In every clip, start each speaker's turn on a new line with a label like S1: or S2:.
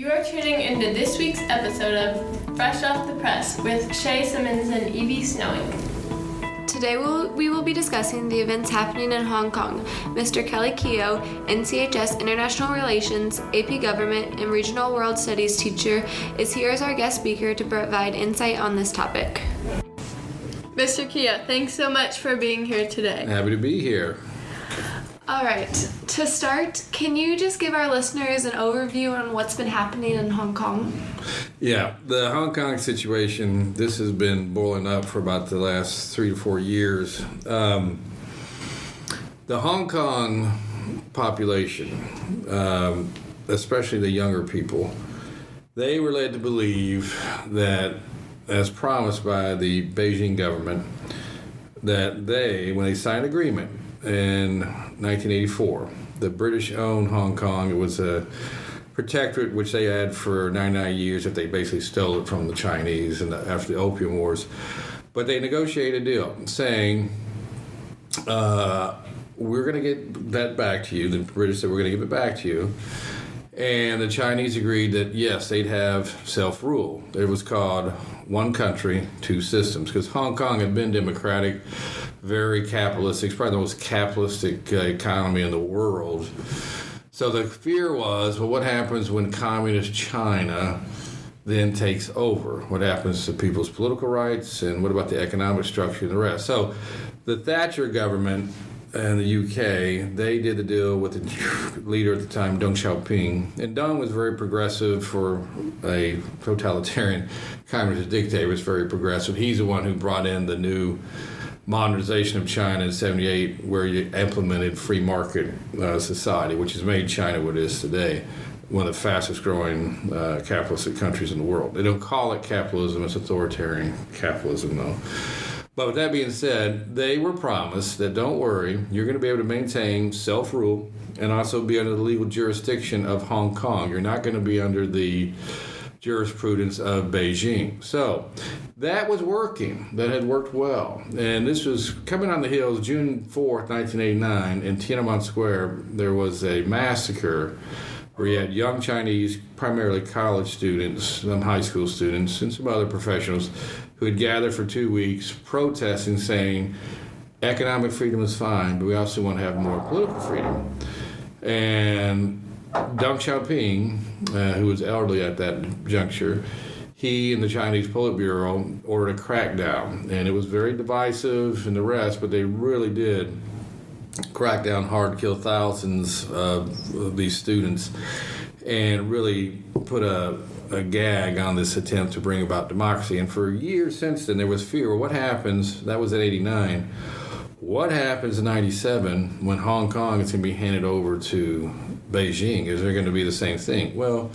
S1: You are tuning into this week's episode of Fresh Off the Press with Shae, Simmons, and Evie Snoeyink.
S2: Today we will be discussing the events happening in Hong Kong. Mr. Kelly Keogh, NCHS International Relations, AP Government, and Regional World Studies teacher, is here as our guest speaker to provide insight on this topic.
S1: Mr. Keogh, thanks so much for being here today.
S3: Happy to be here.
S2: All right, to start, can you just give our listeners an overview on what's been happening in Hong Kong?
S3: Yeah, the Hong Kong situation, this has been boiling up for about the last 3 to 4 years. The Hong Kong population, especially the younger people, they were led to believe that, as promised by the Beijing government, that they, when they signed an agreement in 1984, the British owned Hong Kong. It was a protectorate which they had for 99 years that they basically stole it from the Chinese after the Opium Wars. But they negotiated a deal saying, we're going to get that back to you. The British said, we're going to give it back to you. And the Chinese agreed that, yes, they'd have self-rule. It was called one country, two systems, because Hong Kong had been democratic, very capitalistic. It's probably the most capitalistic economy in the world. So the fear was, well, what happens when communist China then takes over? What happens to people's political rights, and what about the economic structure and the rest? So the Thatcher government and the UK, they did the deal with the leader at the time, Deng Xiaoping. And Deng was very progressive for a totalitarian communist dictator. Was very progressive. He's the one who brought in the new modernization of China in 78, where you implemented free market society, which has made China what it is today, one of the fastest growing capitalistic countries in the world. They don't call it capitalism, it's authoritarian capitalism though. But with that being said, they were promised that, don't worry, you're going to be able to maintain self-rule and also be under the legal jurisdiction of Hong Kong. You're not going to be under the jurisprudence of Beijing. So that was working. That had worked well. And this was coming on the heels, June 4th, 1989, in Tiananmen Square. There was a massacre where you had young Chinese, primarily college students, some high school students, and some other professionals who had gathered for 2 weeks protesting, saying economic freedom is fine, but we also want to have more political freedom. And Deng Xiaoping, who was elderly at that juncture, he and the Chinese Politburo ordered a crackdown. And it was very divisive and the rest, but they really did crack down hard, kill thousands of these students, and really put a gag on this attempt to bring about democracy. And for years since then, there was fear. Well, what happens? That was in 89. What happens in 97 when Hong Kong is going to be handed over to Beijing? Is there going to be the same thing? Well,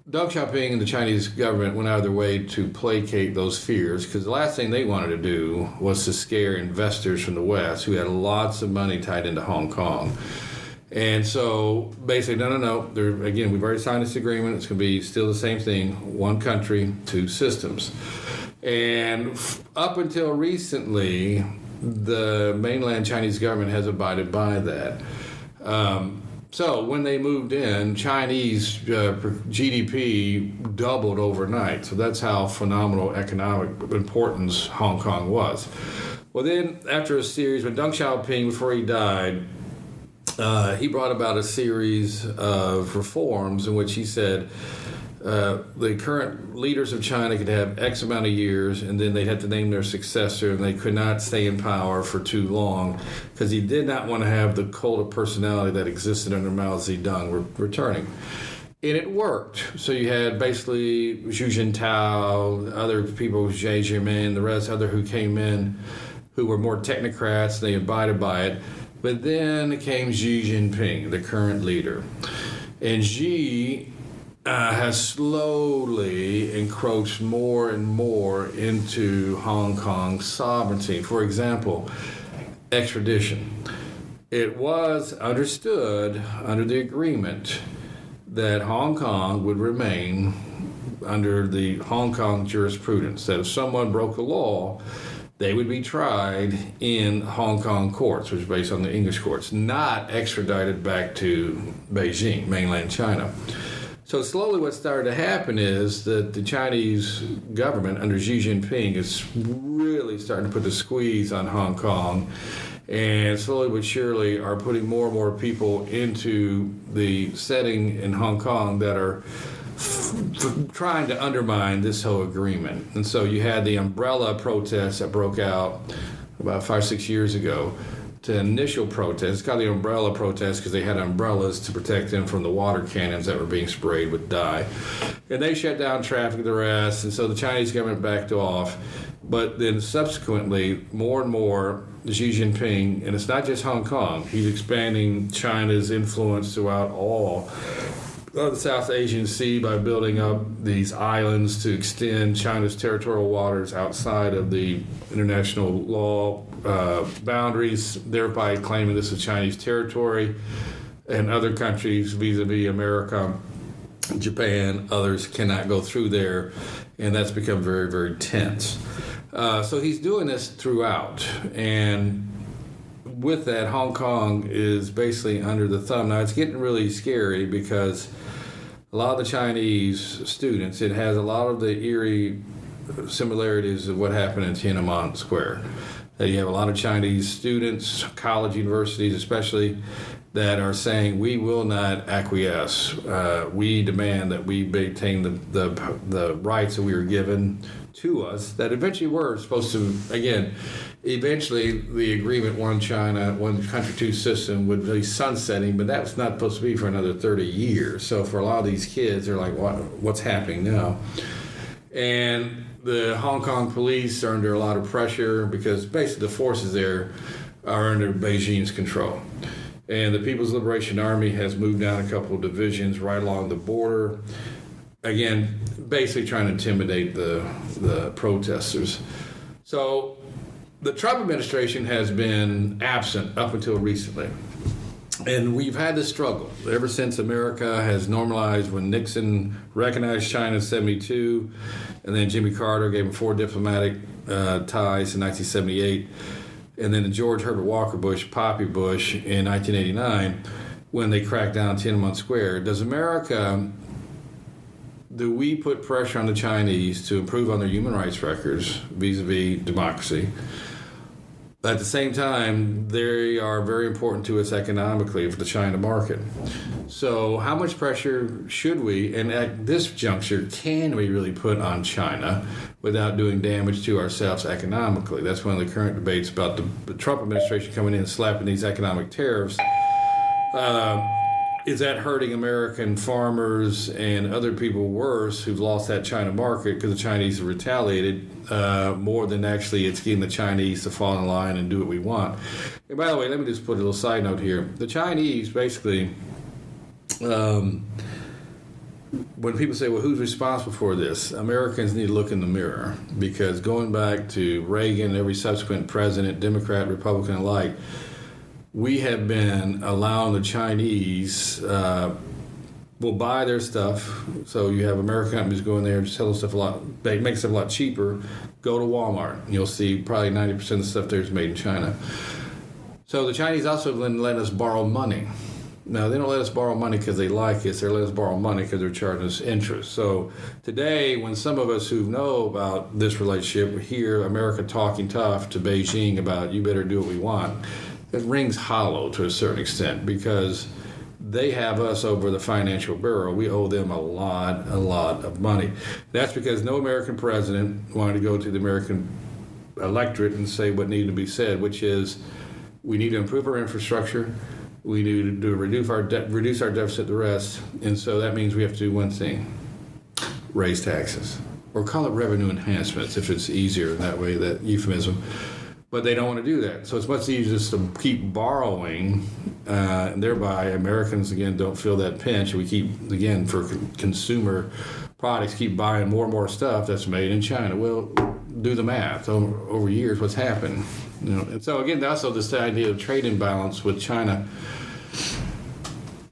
S3: Deng Xiaoping and the Chinese government went out of their way to placate those fears, because the last thing they wanted to do was to scare investors from the West who had lots of money tied into Hong Kong. And so basically, no. Again, we've already signed this agreement. It's going to be still the same thing, one country, two systems. And up until recently, the mainland Chinese government has abided by that. So when they moved in, Chinese GDP doubled overnight. So that's how phenomenal economic importance Hong Kong was. Well, then after a series, when Deng Xiaoping, before he died, he brought about a series of reforms in which he said the current leaders of China could have X amount of years, and then they'd have to name their successor, and they could not stay in power for too long, because he did not want to have the cult of personality that existed under Mao Zedong returning. And it worked. So you had basically Xu Jintao, other people, Xie Zhimin, the rest, other who came in who were more technocrats, they abided by it. But then came Xi Jinping, the current leader. And Xi has slowly encroached more and more into Hong Kong's sovereignty. For example, extradition. It was understood under the agreement that Hong Kong would remain under the Hong Kong jurisprudence, that if someone broke the law, they would be tried in Hong Kong courts, which is based on the English courts, not extradited back to Beijing, mainland China. So slowly what started to happen is that the Chinese government under Xi Jinping is really starting to put the squeeze on Hong Kong, and slowly but surely are putting more and more people into the setting in Hong Kong that are trying to undermine this whole agreement. And so you had the umbrella protests that broke out about 5 or 6 years ago. To initial protests, it's called the umbrella protest because they had umbrellas to protect them from the water cannons that were being sprayed with dye. And they shut down traffic, the rest, and so the Chinese government backed off. But then subsequently, more and more, Xi Jinping, and it's not just Hong Kong, he's expanding China's influence throughout all of the South Asian Sea by building up these islands to extend China's territorial waters outside of the international law boundaries, thereby claiming this is Chinese territory, and other countries vis-a-vis America, Japan, others cannot go through there, and that's become very, very tense. So he's doing this throughout, and with that, Hong Kong is basically under the thumb. Now, it's getting really scary because a lot of the Chinese students, it has a lot of the eerie similarities of what happened in Tiananmen Square. That you have a lot of Chinese students, college universities especially, that are saying, we will not acquiesce. We demand that we maintain the rights that we were given to us that eventually were supposed to, again, eventually the agreement, one China, one country, two system would be sunsetting, but that was not supposed to be for another 30 years. So for a lot of these kids, they're like, what's happening now? And the Hong Kong police are under a lot of pressure because basically the forces there are under Beijing's control. And the People's Liberation Army has moved down a couple of divisions right along the border, again, basically trying to intimidate the protesters. So the Trump administration has been absent up until recently. And we've had this struggle ever since America has normalized, when Nixon recognized China in 1972, and then Jimmy Carter gave him 4 diplomatic ties in 1978, and then the George Herbert Walker Bush, Poppy Bush in 1989, when they cracked down on Tiananmen Square. Do we put pressure on the Chinese to improve on their human rights records vis-a-vis democracy? At the same time, they are very important to us economically for the China market. So how much pressure should we, and at this juncture, can we really put on China without doing damage to ourselves economically? That's one of the current debates about the Trump administration coming in and slapping these economic tariffs. Is that hurting American farmers and other people worse who've lost that China market because the Chinese have retaliated more than actually it's getting the Chinese to fall in line and do what we want? And by the way, let me just put a little side note here. The Chinese basically, when people say, well, who's responsible for this? Americans need to look in the mirror, because going back to Reagan, every subsequent president, Democrat, Republican alike, we have been allowing the Chinese will buy their stuff. So you have American companies going there and sell stuff they make stuff a lot cheaper. Go to Walmart, and you'll see probably 90% of the stuff there is made in China. So the Chinese also have been letting us borrow money. Now, they don't let us borrow money because they like us. They let us borrow money because they're charging us interest. So today, when some of us who know about this relationship hear America talking tough to Beijing about, you better do what we want, it rings hollow to a certain extent, because they have us over the financial barrel. We owe them a lot of money. That's because no American president wanted to go to the American electorate and say what needed to be said, which is, we need to improve our infrastructure, we need to reduce our deficit, the rest, and so that means we have to do one thing: raise taxes, or call it revenue enhancements if it's easier in that way, that euphemism. But they don't want to do that. So it's much easier just to keep borrowing, and thereby Americans, again, don't feel that pinch. We keep, again, for consumer products, keep buying more and more stuff that's made in China. Well, do the math. Over years, what's happened? And so, again, also this idea of trade imbalance with China,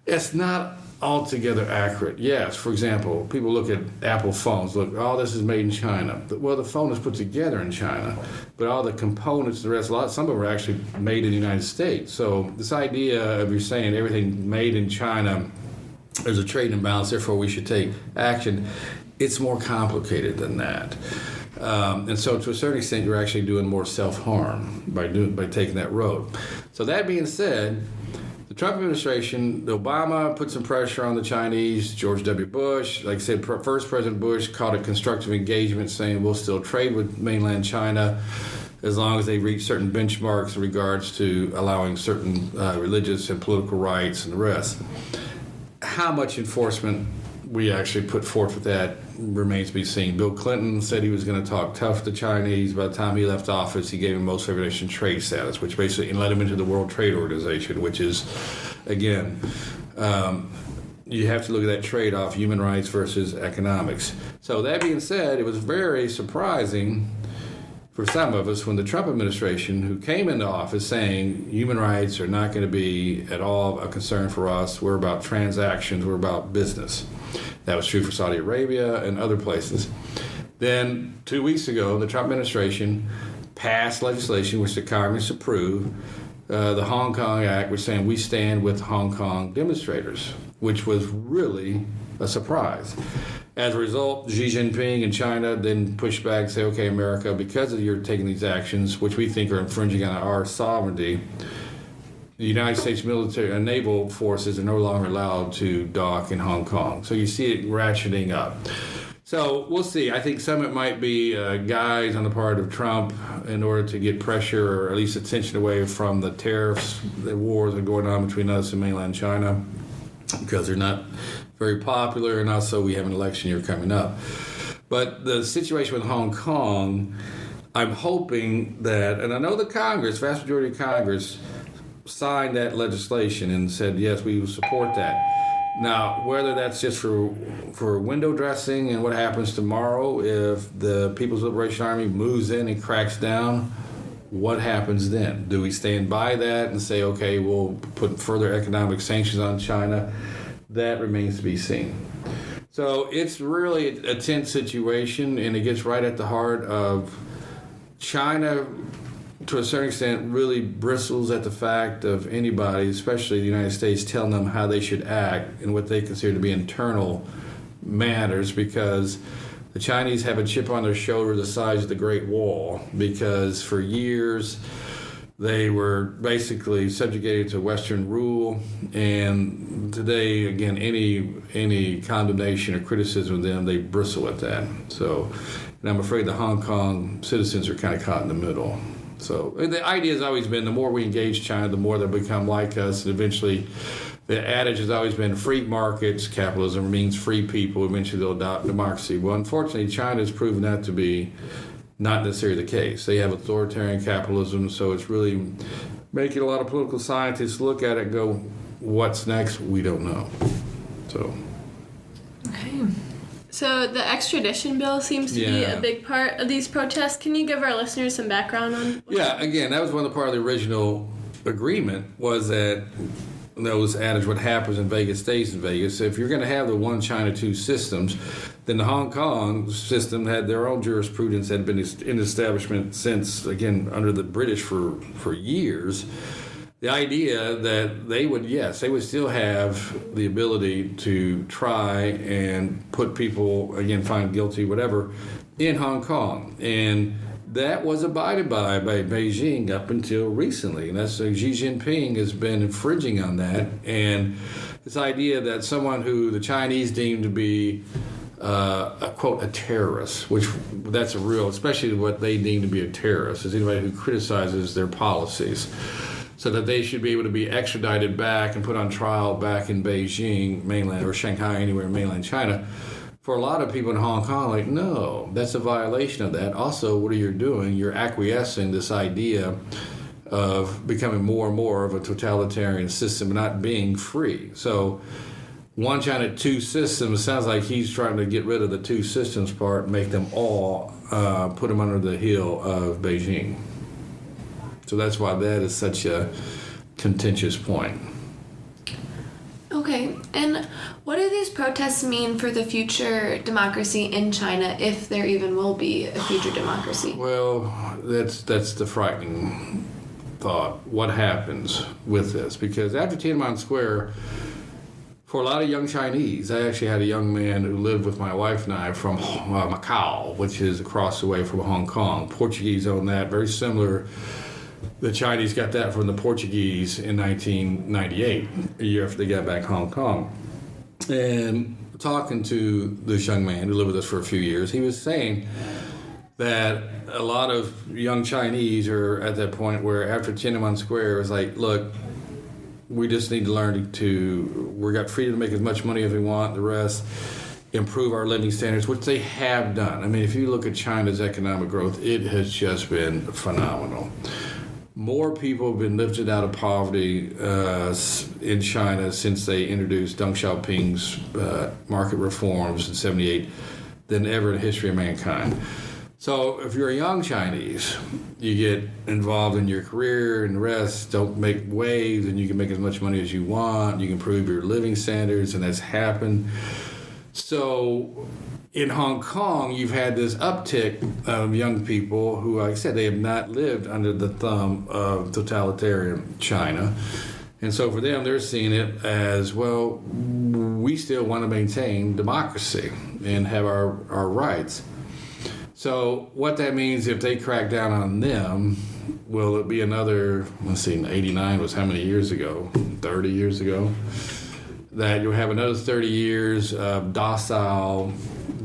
S3: it's not altogether accurate. Yes, for example, people look at Apple phones. Look, all this is made in China. Well, the phone is put together in China, but all the components, the rest, some of them are actually made in the United States. So this idea of you're saying everything made in China there's a trade imbalance, therefore we should take action. It's more complicated than that. And so to a certain extent, you're actually doing more self-harm by taking that road. So that being said, the Trump administration, Obama put some pressure on the Chinese, George W. Bush, like I said, first President Bush called it constructive engagement, saying we'll still trade with mainland China as long as they reach certain benchmarks in regards to allowing certain religious and political rights and the rest. How much enforcement we actually put forth with that remains to be seen. Bill Clinton said he was going to talk tough to the Chinese. By the time he left office, he gave him most favored nation trade status, which basically led him into the World Trade Organization, which is, again, you have to look at that trade-off, human rights versus economics. So that being said, it was very surprising for some of us when the Trump administration, who came into office saying human rights are not going to be at all a concern for us, we're about transactions, we're about business. That was true for Saudi Arabia and other places. Then 2 weeks ago, the Trump administration passed legislation which the Congress approved, the Hong Kong Act, which saying we stand with Hong Kong demonstrators, which was really a surprise. As a result, Xi Jinping in China then pushed back and say, okay, America, because of you're taking these actions, which we think are infringing on our sovereignty, the United States military and naval forces are no longer allowed to dock in Hong Kong. So you see it ratcheting up. So we'll see. I think some of it might be guys on the part of Trump in order to get pressure or at least attention away from the tariffs, the wars that are going on between us and mainland China, because they're not very popular, and also we have an election year coming up. But the situation with Hong Kong, I'm hoping that, and I know the Congress, vast majority of Congress, signed that legislation and said, yes, we will support that. Now, whether that's just for window dressing and what happens tomorrow if the People's Liberation Army moves in and cracks down, what happens then? Do we stand by that and say, okay, we'll put further economic sanctions on China? That remains to be seen. So it's really a tense situation, and it gets right at the heart of China, to a certain extent, really bristles at the fact of anybody, especially the United States, telling them how they should act in what they consider to be internal matters, because the Chinese have a chip on their shoulder the size of the Great Wall, because for years they were basically subjugated to Western rule, and today, again, any condemnation or criticism of them, they bristle at that. So, and I'm afraid the Hong Kong citizens are kind of caught in the middle. So the idea has always been the more we engage China, the more they'll become like us, and eventually the adage has always been free markets, capitalism means free people, eventually they'll adopt democracy. Well, unfortunately, China has proven that to be not necessarily the case. They have authoritarian capitalism, so it's really making a lot of political scientists look at it and go, what's next? We don't know. So.
S1: Okay. So the extradition bill seems to be a big part of these protests. Can you give our listeners some background on?
S3: Yeah, again, that was one of the part of the original agreement, was that those adage, what happens in Vegas stays in Vegas. So if you're going to have the one China, two systems, then the Hong Kong system had their own jurisprudence, had been in establishment since, again, under the British for years. The idea that they would still have the ability to try and put people, again, find guilty, whatever, in Hong Kong. And that was abided by Beijing up until recently. And that's Xi Jinping has been infringing on that. And this idea that someone who the Chinese deem to be a terrorist, which that's a real, especially what they deem to be a terrorist, is anybody who criticizes their policies, so that they should be able to be extradited back and put on trial back in Beijing, mainland, or Shanghai, anywhere in mainland China. For a lot of people in Hong Kong, like, no, that's a violation of that. Also, what are you doing? You're acquiescing this idea of becoming more and more of a totalitarian system, not being free. So one China, two systems, sounds like he's trying to get rid of the two systems part, make them all, put them under the heel of Beijing. So that's why that is such a contentious point.
S2: Okay, and what do these protests mean for the future democracy in China, if there even will be a future democracy?
S3: Well, that's the frightening thought. What happens with this? Because after Tiananmen Square, for a lot of young Chinese, I actually had a young man who lived with my wife and I from Macau, which is across the way from Hong Kong. Portuguese own that, very similar. The Chinese got that from the Portuguese in 1998, a year after they got back Hong Kong. And talking to this young man who lived with us for a few years, he was saying that a lot of young Chinese are at that point where after Tiananmen Square, it's like, look, we just need to learn we got freedom to make as much money as we want, the rest, improve our living standards, which they have done. I mean, if you look at China's economic growth, it has just been phenomenal. More people have been lifted out of poverty in China since they introduced Deng Xiaoping's market reforms in 78 than ever in the history of mankind. So if you're a young Chinese, you get involved in your career and the rest, don't make waves, and you can make as much money as you want, you can improve your living standards, and that's happened. So in Hong Kong, you've had this uptick of young people who, like I said, they have not lived under the thumb of totalitarian China. And so for them, they're seeing it as, well, we still want to maintain democracy and have our rights. So what that means, if they crack down on them, will it be another, let's see, 89 was how many years ago? 30 years ago? That you'll have another 30 years of docile,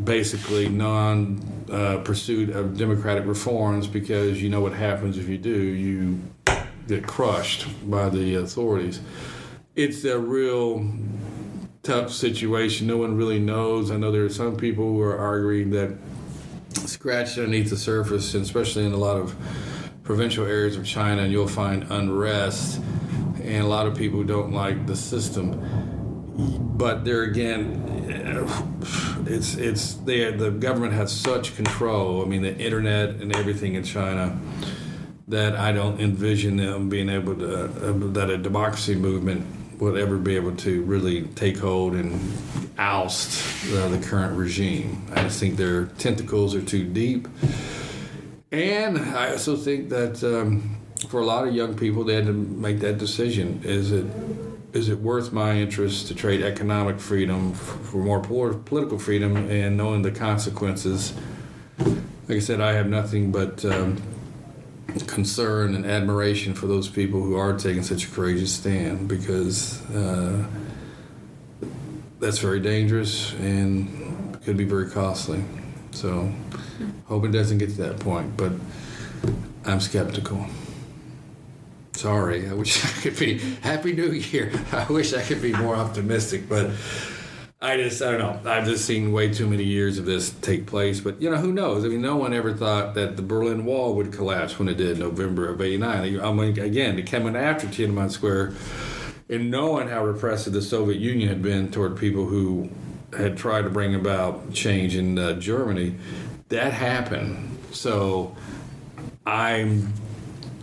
S3: basically non-pursuit of democratic reforms, because you know what happens if you do, you get crushed by the authorities. It's a real tough situation. No one really knows. I know there are some people who are arguing that scratched underneath the surface, and especially in a lot of provincial areas of China, and you'll find unrest and a lot of people who don't like the system. But there again, the government has such control. I mean, the internet and everything in China, that I don't envision them being able to, that a democracy movement would ever be able to really take hold and oust the current regime. I just think their tentacles are too deep. And I also think that for a lot of young people, they had to make that decision. Is it worth my interest to trade economic freedom for more political freedom, and knowing the consequences? Like I said, I have nothing but concern and admiration for those people who are taking such a courageous stand, because that's very dangerous and could be very costly. So hope it doesn't get to that point, but I'm skeptical. Sorry, I wish I could be, Happy New Year. I wish I could be more optimistic, but I don't know. I've just seen way too many years of this take place. But, who knows? I mean, no one ever thought that the Berlin Wall would collapse when it did in November of 89. I mean, again, it came in after Tiananmen Square, and knowing how repressive the Soviet Union had been toward people who had tried to bring about change in Germany, that happened. So I'm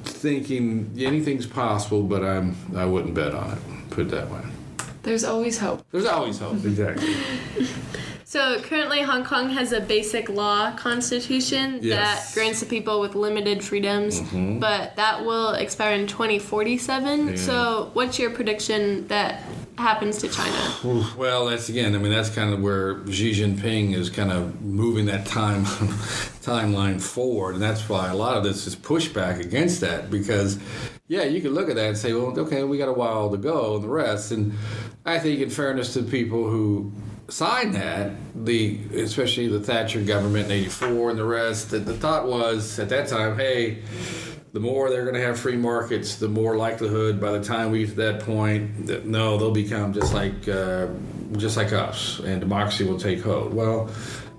S3: thinking anything's possible, but I wouldn't bet on it, put it that way.
S2: There's always hope.
S3: There's always hope, exactly.
S1: So currently Hong Kong has a basic law constitution that grants the people with limited freedoms, but that will expire in 2047. Yeah. So what's your prediction that happens to China?
S3: Well, that's kind of where Xi Jinping is kind of moving that timeline forward, and that's why a lot of this is pushback against that, because you can look at that and say, well, okay, we got a while to go and the rest. And I think in fairness to people who signed that, especially the Thatcher government in 84 and the rest, that the thought was at that time, hey, the more they're going to have free markets, the more likelihood by the time we get to that point that they'll become just like us, and democracy will take hold. Well,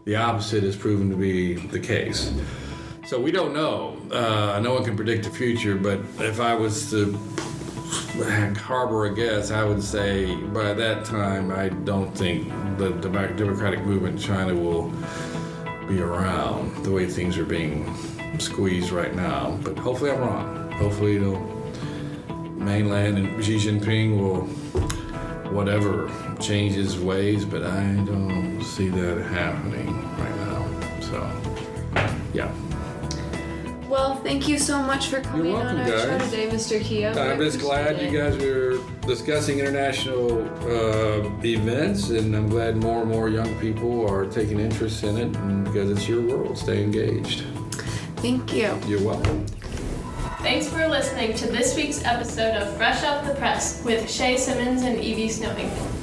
S3: the opposite is proven to be the case. So we don't know. No one can predict the future, but if I was to harbor a guess, I would say by that time I don't think the democratic movement in China will be around the way things are being squeezed right now. But hopefully I'm wrong. Hopefully mainland and Xi Jinping will change his ways, but I don't see that happening right now. So, yeah.
S2: Well, thank you so much for coming on our show today, Mr. Keogh.
S3: I'm just glad you guys are discussing international events, and I'm glad more and more young people are taking interest in it, and because it's your world. Stay engaged.
S2: Thank you.
S3: You're welcome.
S1: Thanks for listening to this week's episode of Fresh Off the Press with Shae, Simmons, and Evie Snoeyink.